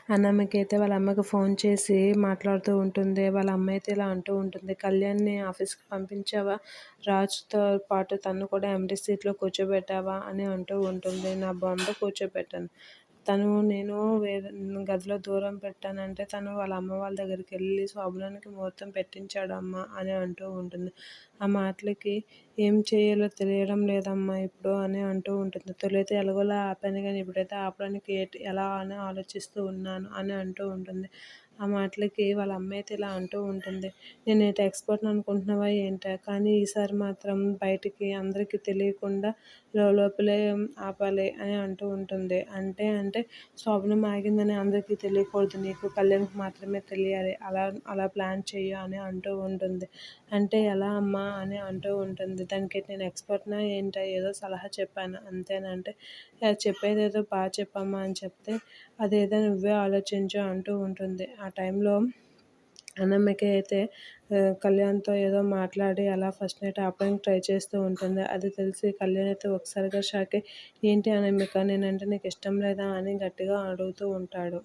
అనామికైతే వాళ్ళ అమ్మకి ఫోన్ చేసి మాట్లాడుతూ ఉంటుంది. వాళ్ళ అమ్మ అయితే ఇలా అంటూ ఉంటుంది, కళ్యాణ్‌ని ఆఫీస్‌కి పంపించావా? రాజుతో పాటు తను కూడా ఎండీ సీట్‌లో కూర్చోబెట్టావా? అని అంటూ ఉంటుంది. నా బొంద కూర్చోబెట్టాను. నేను వేరే గదిలో దూరం పెట్టానంటే తను వాళ్ళ అమ్మ వాళ్ళ దగ్గరికెళ్ళి శోభనానికి ముహూర్తం పెట్టించాడమ్మా అని అంటూ ఉంటుంది. ఆ మాటలకి ఏం చేయాలో తెలియడం లేదమ్మా ఇప్పుడు అని అంటూ ఉంటుంది. తొలుత ఎలాగోలా ఆపాను గానీ ఇప్పుడైతే ఆపడానికి ఎలా అని ఆలోచిస్తూ ఉన్నాను అని అంటూ ఉంటుంది. ఆ మాటలకి వాళ్ళ అమ్మ అయితే ఇలా అంటూ ఉంటుంది, నేనేంటి ఎక్స్‌పర్ట్‌ని అనుకుంటున్నావా ఏంటా? కానీ ఈసారి మాత్రం బయటికి అందరికీ తెలియకుండా లోపలే ఆపాలి అని అంటూ ఉంటుంది. అంటే శోభనం ఆగిందని అందరికీ తెలియకూడదు, నీకు కళ్యాణ్‌కి మాత్రమే తెలియాలి. అలా ప్లాన్ చెయ్యి అని అంటూ ఉంటుంది. అంటే ఎలా అమ్మా అని అంటూ ఉంటుంది. దానికేంటి నేను ఎక్స్‌పర్ట్‌నా ఏంటా? ఏదో సలహా చెప్పాను అంతేనా అంటే, చెప్పేదేదో చెప్పమ్మా అని చెప్తే, అదేదో నువ్వే ఆలోచించు అంటూ ఉంటుంది. ఆ టైంలో అనామిక అయితే కళ్యాణ్‌తో ఏదో మాట్లాడి అలా ఫస్ట్ నైట్ ఆపడానికి ట్రై చేస్తూ ఉంటుంది. అది తెలిసి కళ్యాణ్ అయితే ఒక్కసారిగా షాక్ అయ్యి, ఏంటి అనామిక నేనంటే నీకు ఇష్టం లేదా అని గట్టిగా అడుగుతూ ఉంటాడు.